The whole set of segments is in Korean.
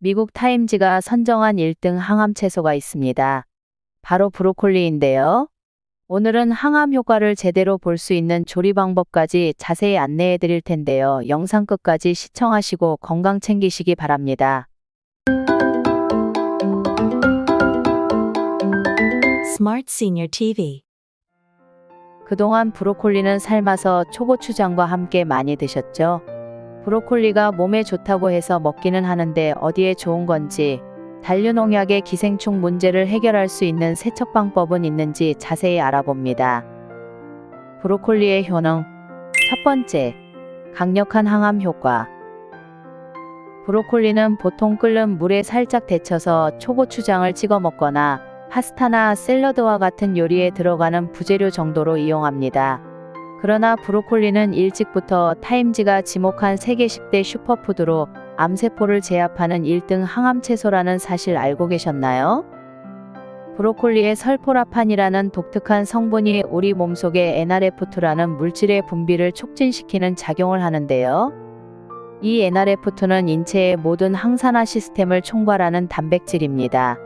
미국 타임지가 선정한 1등 항암 채소가 있습니다. 바로 브로콜리인데요. 오늘은 항암 효과를 제대로 볼 수 있는 조리 방법까지 자세히 안내해 드릴 텐데요. 영상 끝까지 시청하시고 건강 챙기시기 바랍니다. Smart Senior TV. 그동안 브로콜리는 삶아서 초고추장과 함께 많이 드셨죠? 브로콜리가 몸에 좋다고 해서 먹기는 하는데 어디에 좋은 건지, 잔류농약의 기생충 문제를 해결할 수 있는 세척방법은 있는지 자세히 알아봅니다. 브로콜리의 효능. 첫 번째, 강력한 항암 효과. 브로콜리는 보통 끓는 물에 살짝 데쳐서 초고추장을 찍어 먹거나 파스타나 샐러드와 같은 요리에 들어가는 부재료 정도로 이용합니다. 그러나 브로콜리는 일찍부터 타임지가 지목한 세계 10대 슈퍼푸드로 암세포를 제압하는 1등 항암 채소라는 사실 알고 계셨나요? 브로콜리의 설포라판이라는 독특한 성분이 우리 몸속의 NRF2라는 물질의 분비를 촉진시키는 작용을 하는데요. 이 NRF2는 인체의 모든 항산화 시스템을 총괄하는 단백질입니다.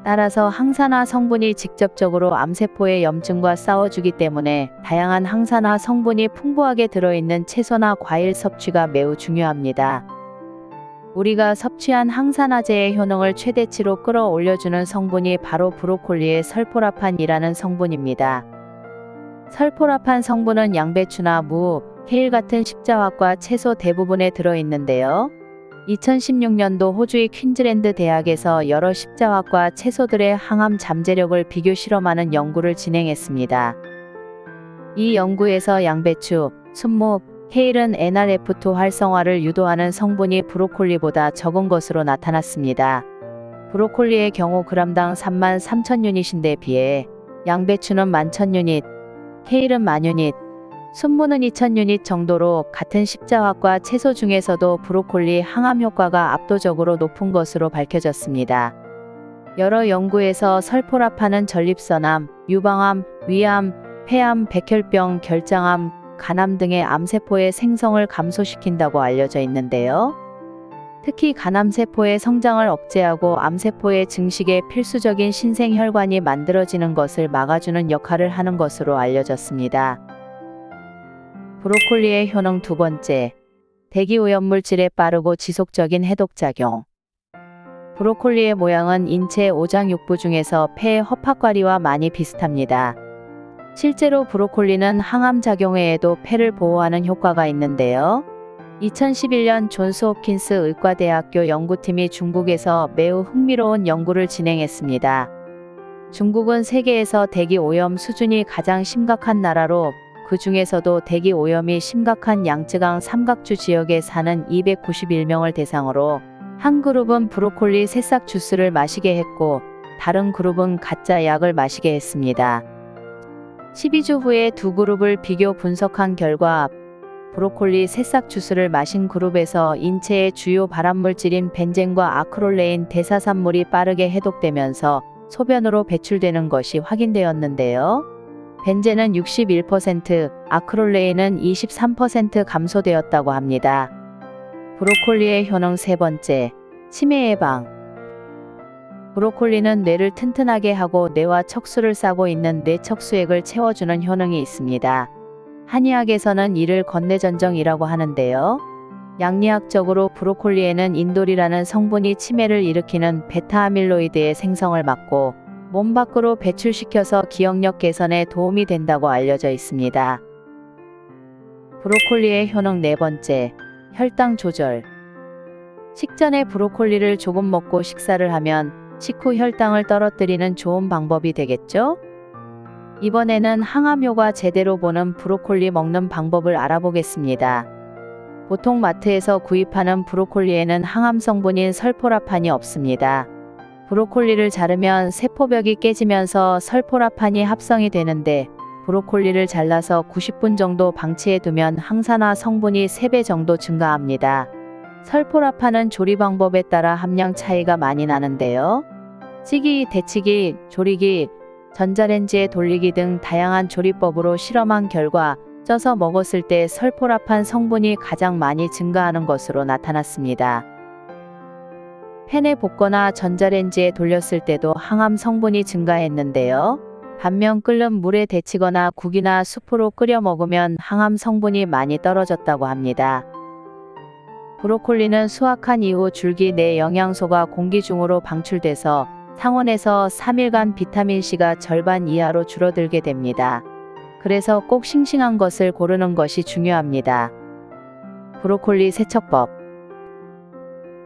따라서 항산화 성분이 직접적으로 암세포의 염증과 싸워주기 때문에 다양한 항산화 성분이 풍부하게 들어있는 채소나 과일 섭취가 매우 중요합니다. 우리가 섭취한 항산화제의 효능을 최대치로 끌어올려주는 성분이 바로 브로콜리의 설포라판이라는 성분입니다. 설포라판 성분은 양배추나 무, 케일 같은 십자화과 채소 대부분에 들어있는데요. 2016년도 호주의 퀸즐랜드 대학에서 여러 십자화과 채소들의 항암 잠재력을 비교 실험하는 연구를 진행했습니다. 이 연구에서 양배추, 순무, 케일은 NRF2 활성화를 유도하는 성분이 브로콜리보다 적은 것으로 나타났습니다. 브로콜리의 경우 그람당 33,000유닛인데 비해 양배추는 11,000유닛, 케일은 10,000유닛, 순무는 2,000유닛 정도로 같은 십자화과 채소 중에서도 브로콜리 항암 효과가 압도적으로 높은 것으로 밝혀졌습니다. 여러 연구에서 설포라판은 전립선암, 유방암, 위암, 폐암, 백혈병, 결장암, 간암 등의 암세포의 생성을 감소시킨다고 알려져 있는데요. 특히 간암세포의 성장을 억제하고 암세포의 증식에 필수적인 신생혈관이 만들어지는 것을 막아주는 역할을 하는 것으로 알려졌습니다. 브로콜리의 효능 두 번째, 대기오염물질의 빠르고 지속적인 해독작용. 브로콜리의 모양은 인체 오장육부 중에서 폐의 허파과리와 많이 비슷합니다. 실제로 브로콜리는 항암 작용 외에도 폐를 보호하는 효과가 있는데요. 2011년 존스 홉킨스 의과대학교 연구팀이 중국에서 매우 흥미로운 연구를 진행했습니다. 중국은 세계에서 대기오염 수준이 가장 심각한 나라로 그 중에서도 대기 오염이 심각한 양쯔강 삼각주 지역에 사는 291명을 대상으로 한 그룹은 브로콜리 새싹 주스를 마시게 했고 다른 그룹은 가짜 약을 마시게 했습니다. 12주 후에 두 그룹을 비교 분석한 결과 브로콜리 새싹 주스를 마신 그룹에서 인체의 주요 발암물질인 벤젠과 아크롤레인 대사산물이 빠르게 해독되면서 소변으로 배출되는 것이 확인되었는데요. 벤젠은 61%, 아크롤레인은 23% 감소되었다고 합니다. 브로콜리의 효능 세 번째, 치매 예방. 브로콜리는 뇌를 튼튼하게 하고 뇌와 척수를 싸고 있는 뇌척수액을 채워주는 효능이 있습니다. 한의학에서는 이를 건뇌전정이라고 하는데요. 양리학적으로 브로콜리에는 인돌이라는 성분이 치매를 일으키는 베타아밀로이드의 생성을 막고 몸 밖으로 배출시켜서 기억력 개선에 도움이 된다고 알려져 있습니다. 브로콜리의 효능 네 번째, 혈당 조절. 식전에 브로콜리를 조금 먹고 식사를 하면 식후 혈당을 떨어뜨리는 좋은 방법이 되겠죠? 이번에는 항암 효과 제대로 보는 브로콜리 먹는 방법을 알아보겠습니다. 보통 마트에서 구입하는 브로콜리에는 항암 성분인 설포라판이 없습니다. 브로콜리를 자르면 세포벽이 깨지면서 설포라판이 합성이 되는데 브로콜리를 잘라서 90분 정도 방치해 두면 항산화 성분이 3배 정도 증가합니다. 설포라판은 조리 방법에 따라 함량 차이가 많이 나는데요. 찌기, 데치기, 조리기, 전자레인지에 돌리기 등 다양한 조리법으로 실험한 결과 쪄서 먹었을 때 설포라판 성분이 가장 많이 증가하는 것으로 나타났습니다. 팬에 볶거나 전자레인지에 돌렸을 때도 항암 성분이 증가했는데요. 반면 끓는 물에 데치거나 국이나 수프로 끓여 먹으면 항암 성분이 많이 떨어졌다고 합니다. 브로콜리는 수확한 이후 줄기 내 영양소가 공기 중으로 방출돼서 상온에서 3일간 비타민C가 절반 이하로 줄어들게 됩니다. 그래서 꼭 싱싱한 것을 고르는 것이 중요합니다. 브로콜리 세척법.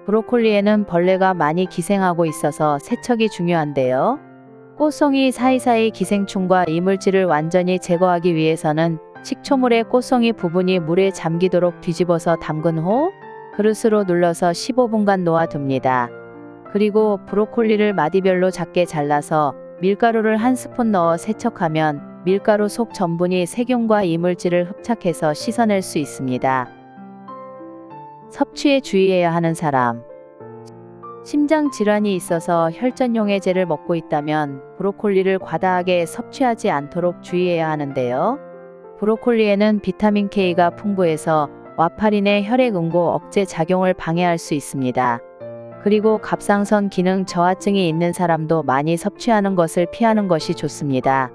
브로콜리에는 벌레가 많이 기생하고 있어서 세척이 중요한데요. 꽃송이 사이사이 기생충과 이물질을 완전히 제거하기 위해서는 식초물에 꽃송이 부분이 물에 잠기도록 뒤집어서 담근 후 그릇으로 눌러서 15분간 놓아둡니다. 그리고 브로콜리를 마디별로 작게 잘라서 밀가루를 1스푼 넣어 세척하면 밀가루 속 전분이 세균과 이물질을 흡착해서 씻어낼 수 있습니다. 섭취에 주의해야 하는 사람. 심장 질환이 있어서 혈전용해제를 먹고 있다면 브로콜리를 과다하게 섭취하지 않도록 주의해야 하는데요. 브로콜리에는 비타민 K가 풍부해서 와파린의 혈액 응고 억제 작용을 방해할 수 있습니다. 그리고 갑상선 기능 저하증이 있는 사람도 많이 섭취하는 것을 피하는 것이 좋습니다.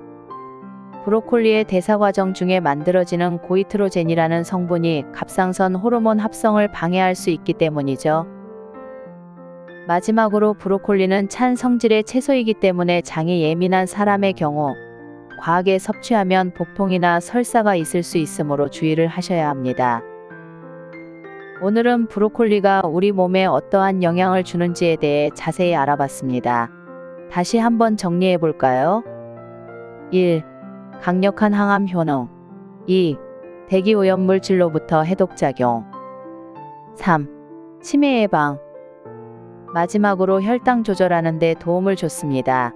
브로콜리의 대사 과정 중에 만들어지는 고이트로젠이라는 성분이 갑상선 호르몬 합성을 방해할 수 있기 때문이죠. 마지막으로 브로콜리는 찬 성질의 채소이기 때문에 장이 예민한 사람의 경우 과하게 섭취하면 복통이나 설사가 있을 수 있으므로 주의를 하셔야 합니다. 오늘은 브로콜리가 우리 몸에 어떠한 영향을 주는지에 대해 자세히 알아봤습니다. 다시 한번 정리해 볼까요? 1. 강력한 항암 효능. 2. 대기 오염 물질로부터 해독작용. 3. 치매 예방. 마지막으로 혈당 조절하는 데 도움을 줬습니다.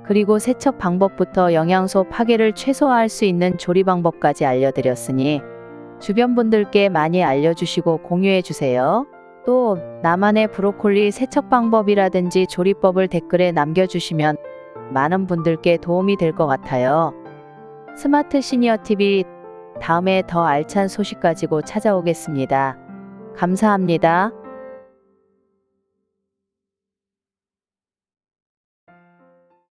그리고 세척 방법부터 영양소 파괴를 최소화할 수 있는 조리 방법까지 알려드렸으니 주변 분들께 많이 알려주시고 공유해주세요. 또 나만의 브로콜리 세척 방법이라든지 조리법을 댓글에 남겨주시면 많은 분들께 도움이 될 것 같아요. 스마트 시니어 TV 다음에 더 알찬 소식 가지고 찾아오겠습니다. 감사합니다.